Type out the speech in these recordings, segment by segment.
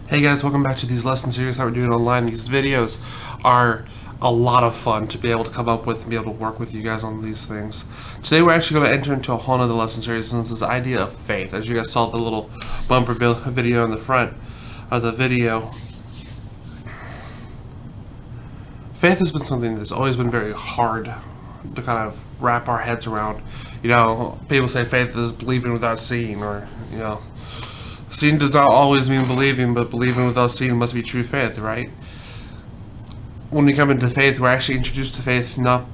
Hey guys, welcome back to these lesson series that we're doing online. These videos are a lot of fun to be able to come up with and be able to work with you guys on these things. Today we're actually going to enter into a whole nother lesson series, and this is this idea of faith. As you guys saw the little bumper video in the front of the video, faith has been something that's always been very hard to kind of wrap our heads around. You know, people say faith is believing without seeing, or, you know, seeing does not always mean believing, but believing without seeing must be true faith, right? When we come into faith, we're actually introduced to faith not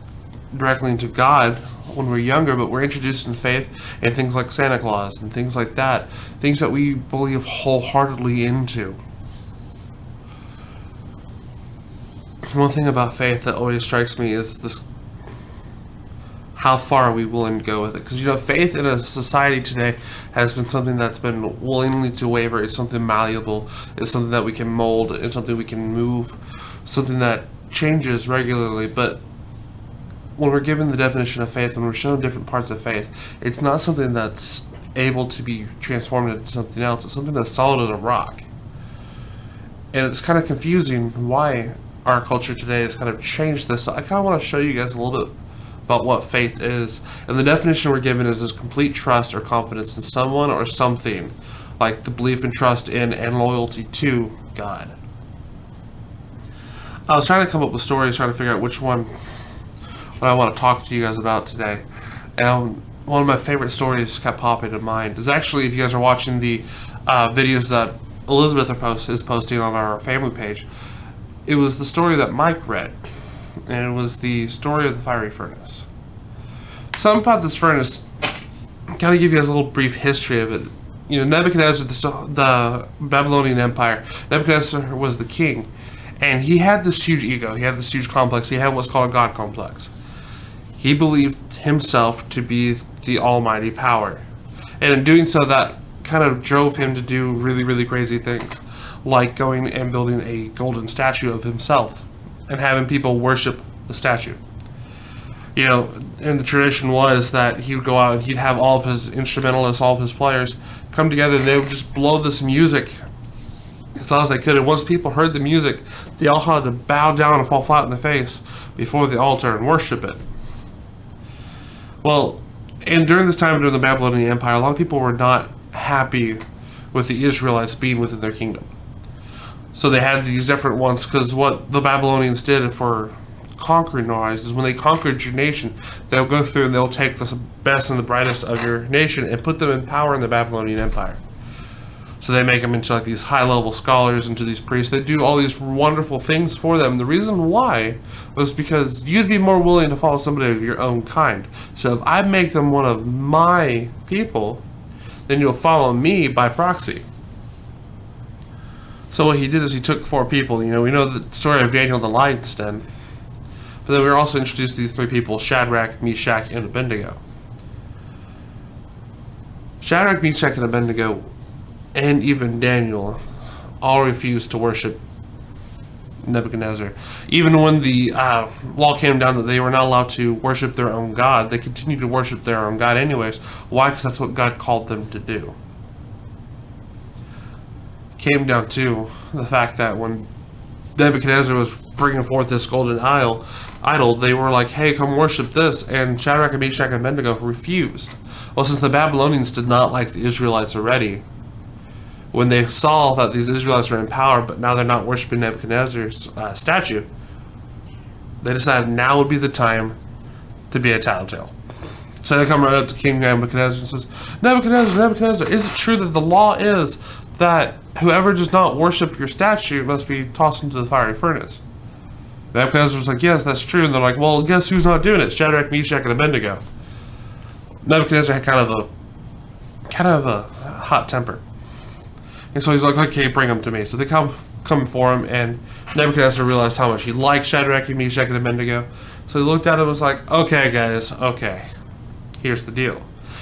directly into God when we're younger, but we're introduced in faith in things like Santa Claus and things like that, things that we believe wholeheartedly into. One thing about faith that always strikes me is this: how far are we willing to go with it? Because, you know, faith in a society today has been something that's been willingly to waver. It's something malleable. It's something that we can mold. It's something we can move. Something that changes regularly. But when we're given the definition of faith, when we're shown different parts of faith, it's not something that's able to be transformed into something else. It's something that's solid as a rock. And it's kind of confusing why our culture today has kind of changed this. So I kind of want to show you guys a little bit about what faith is. And the definition we're given is this complete trust or confidence in someone or something, like the belief and trust in and loyalty to God. I was trying to come up with stories, trying to figure out which one I want to talk to you guys about today. And one of my favorite stories kept popping to mind is actually, if you guys are watching the videos that Elizabeth is posting on our family page, it was the story that Mike read. And it was the story of the fiery furnace. Something about this furnace, kind of give you guys a little brief history of it. You know, Nebuchadnezzar, the Babylonian Empire, Nebuchadnezzar was the king, and he had this huge ego. He had this huge complex. He had what's called a God complex. He believed himself to be the almighty power, and in doing so, that kind of drove him to do really, really crazy things, like going and building a golden statue of himself and having people worship the statue. You know, and the tradition was that he would go out and he'd have all of his instrumentalists, all of his players come together, and they would just blow this music as loud as they could. And once people heard the music, they all had to bow down and fall flat in the face before the altar and worship it. Well, and during this time, during the Babylonian Empire, a lot of people were not happy with the Israelites being within their kingdom. So they had these different ones, because what the Babylonians did for conquering wise is when they conquered your nation, they'll go through and they'll take the best and the brightest of your nation and put them in power in the Babylonian Empire. So they make them into like these high-level scholars, into these priests. They do all these wonderful things for them. The reason why was because you'd be more willing to follow somebody of your own kind. So if I make them one of my people, then you'll follow me by proxy. So what he did is he took 4 people. You know, we know the story of Daniel in the lion's den, but then we were also introduced to these 3 people: Shadrach, Meshach, and Abednego. Shadrach, Meshach, and Abednego, and even Daniel, all refused to worship Nebuchadnezzar. Even when the law came down that they were not allowed to worship their own God, they continued to worship their own God anyways. Why? Because that's what God called them to do. Came down to the fact that when Nebuchadnezzar was bringing forth this golden idol, they were like, hey, come worship this, and Shadrach, and Meshach, and Abednego refused. Well, since the Babylonians did not like the Israelites already, when they saw that these Israelites were in power, but now they're not worshiping Nebuchadnezzar's statue, they decided now would be the time to be a tattletale. So they come right up to King Nebuchadnezzar and says, Nebuchadnezzar, is it true that the law is that whoever does not worship your statue must be tossed into the fiery furnace? Nebuchadnezzar was like, yes, that's true. And they're like, well, guess who's not doing it? Shadrach, Meshach, and Abednego. Nebuchadnezzar had kind of a kind of a hot temper. And so he's like, okay, bring him to me. So they come for him, and Nebuchadnezzar realized how much he liked Shadrach, Meshach, and Abednego. So he looked at him and was like, okay, guys, okay, here's the deal.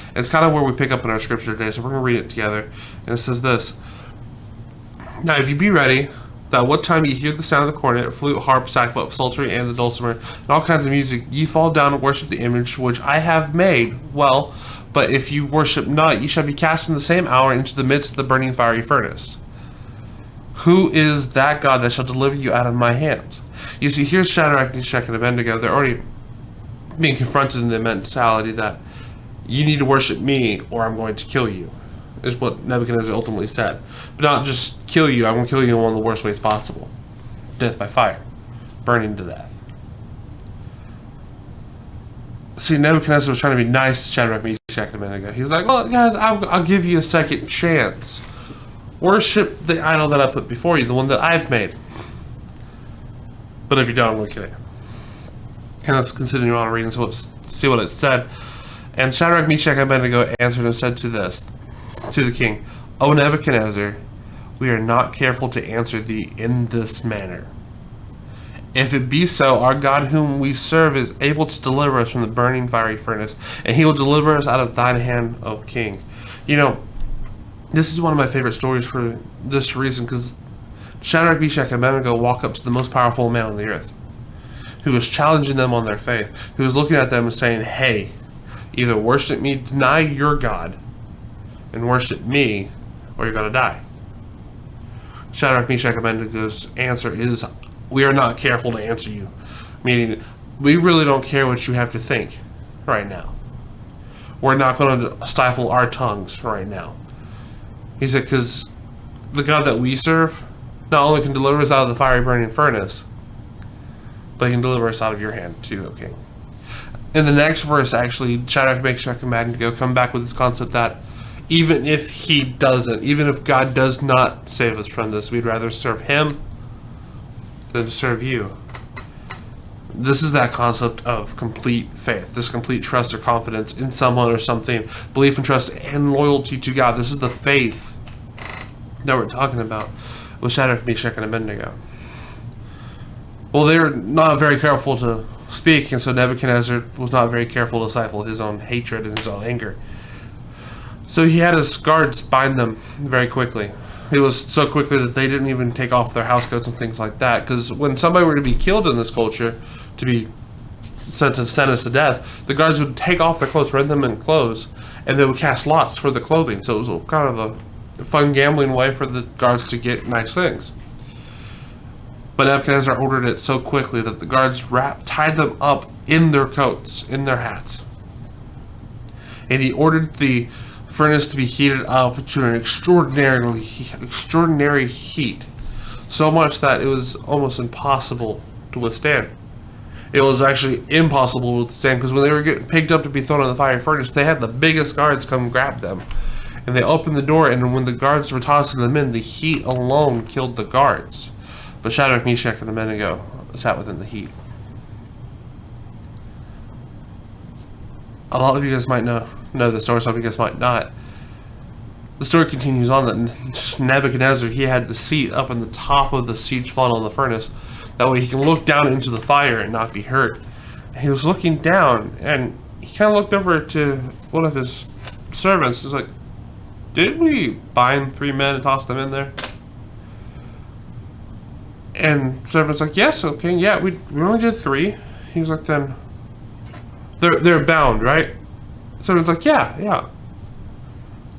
And it's kind of where we pick up in our scripture today, so we're going to read it together. And it says this: Now if you be ready, that what time ye hear the sound of the cornet, flute, harp, sackbut, psaltery, and the dulcimer, and all kinds of music, ye fall down and worship the image which I have made. Well, but if you worship not, ye shall be cast in the same hour into the midst of the burning fiery furnace. Who is that God that shall deliver you out of my hands? You see, here's Shadrach, Meshach, and Abednego. They're already being confronted in the mentality that you need to worship me or I'm going to kill you, is what Nebuchadnezzar ultimately said. But not just kill you, I'm going to kill you in one of the worst ways possible. Death by fire. Burning to death. See, Nebuchadnezzar was trying to be nice to Shadrach, Meshach, and Abednego. He was like, well, guys, I'll give you a second chance. Worship the idol that I put before you, the one that I've made. But if you don't, I'm going to kill you. And let's continue on reading, so let's see what it said. And Shadrach, Meshach, and Abednego answered and said to the king, O Nebuchadnezzar, we are not careful to answer thee in this manner. If it be so, our God whom we serve is able to deliver us from the burning fiery furnace, and he will deliver us out of thine hand, O king. You know, this is one of my favorite stories for this reason, because Shadrach, Meshach, and Abednego walk up to the most powerful man on the earth, who was challenging them on their faith, who was looking at them and saying, hey, either worship me, deny your God, and worship me, or you're going to die. Shadrach, Meshach, and Abednego's answer is, we are not careful to answer you. Meaning, we really don't care what you have to think right now. We're not going to stifle our tongues right now. He said, because the God that we serve not only can deliver us out of the fiery burning furnace, but he can deliver us out of your hand too, O king. In the next verse, actually, Shadrach, Meshach, and Abednego come back with this concept that even if he doesn't, even if God does not save us from this, we'd rather serve him than to serve you. This is that concept of complete faith, this complete trust or confidence in someone or something, belief and trust and loyalty to God. This is the faith that we're talking about with Shadrach, Meshach, and Abednego. Well, they're not very careful to speak, and so Nebuchadnezzar was not very careful to stifle his own hatred and his own anger. So he had his guards bind them very quickly. It was so quickly that they didn't even take off their house coats and things like that, because when somebody were to be killed in this culture, to be sentenced to death, the guards would take off their clothes, rend them in clothes, and they would cast lots for the clothing. So it was kind of a fun gambling way for the guards to get nice things. But Nebuchadnezzar ordered it so quickly that the guards tied them up in their coats, in their hats. And he ordered the furnace to be heated up to an extraordinary heat, so much that it was almost impossible to withstand. It was actually impossible to withstand, because when they were getting picked up to be thrown in the fire furnace, they had the biggest guards come grab them, and they opened the door, and when the guards were tossing them in, the heat alone killed the guards. But Shadrach, Meshach, and Abednego sat within the heat. A lot of you guys might know the story, some of you guys might not. The story continues on that Nebuchadnezzar, he had the seat up in the top of the siege funnel in the furnace. That way he can look down into the fire and not be hurt. He was looking down, and he kind of looked over to one of his servants. He's like, did we bind 3 men and toss them in there? And the servant's like, yes, okay, yeah, we only did 3. He was like, then they're bound, right? Someone's like, yeah.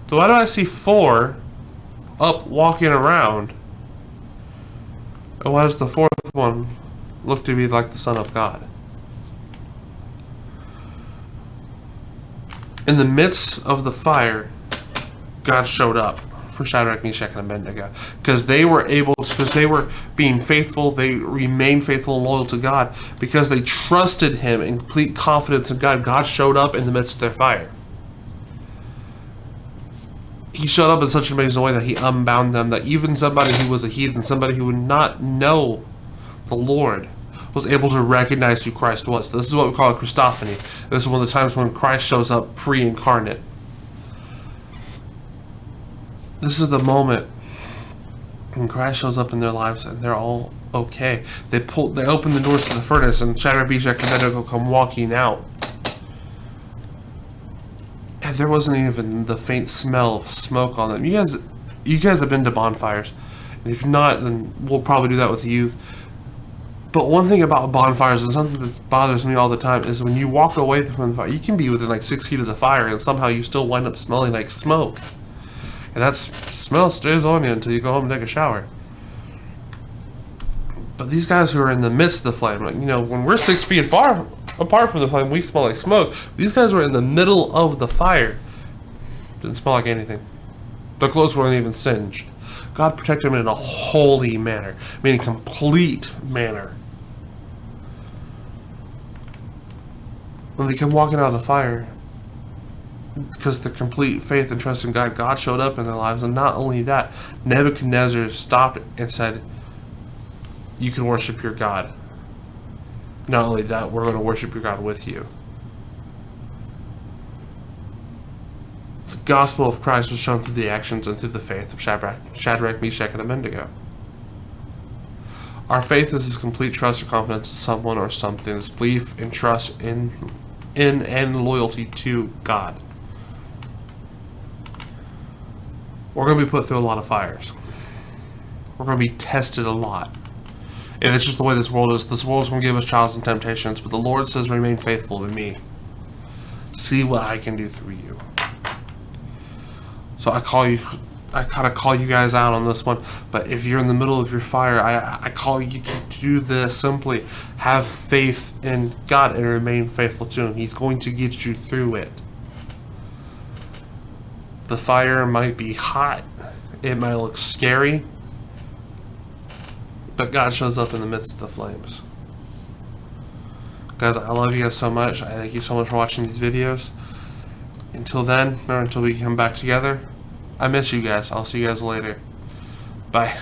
So why do I see 4 up walking around? And why does the 4th one look to be like the Son of God? In the midst of the fire, God showed up for Shadrach, Meshach, and Abednego, because they were being faithful. They remained faithful and loyal to God because they trusted him in complete confidence in God. God showed up in the midst of their fire. He showed up in such an amazing way that he unbound them, that even somebody who was a heathen, somebody who would not know the Lord, was able to recognize who Christ was. This is what we call a Christophany. This is one of the times when Christ shows up pre-incarnate. This is the moment when Christ shows up in their lives and they're all okay. They open the doors to the furnace and Shadrach, Meshach, and Abednego come walking out. And there wasn't even the faint smell of smoke on them. You guys have been to bonfires. And if not, then we'll probably do that with the youth. But one thing about bonfires, and something that bothers me all the time, is when you walk away from the fire, you can be within like 6 feet of the fire and somehow you still wind up smelling like smoke. And that smell stays on you until you go home and take a shower. But these guys who are in the midst of the flame, like, when we're 6 feet far apart from the flame, we smell like smoke. These guys were in the middle of the fire. Didn't smell like anything. Their clothes weren't even singed. God protected them in a holy manner, meaning complete manner. When they come walking out of the fire, because of their complete faith and trust in God, God showed up in their lives. And not only that, Nebuchadnezzar stopped and said, you can worship your God. Not only that, we're going to worship your God with you. The gospel of Christ was shown through the actions and through the faith of Shadrach, Meshach, and Abednego. Our faith is this complete trust or confidence in someone or something. This belief and trust in and loyalty to God. We're going to be put through a lot of fires. We're going to be tested a lot. And it's just the way this world is. This world's going to give us trials and temptations, but the Lord says, remain faithful to me. See what I can do through you. So I kind of call you guys out on this one, but if you're in the middle of your fire, I call you to do this simply. Have faith in God and remain faithful to Him. He's going to get you through it. The fire might be hot. It might look scary. But God shows up in the midst of the flames. Guys, I love you guys so much. I thank you so much for watching these videos. Until then, or until we come back together, I miss you guys. I'll see you guys later. Bye.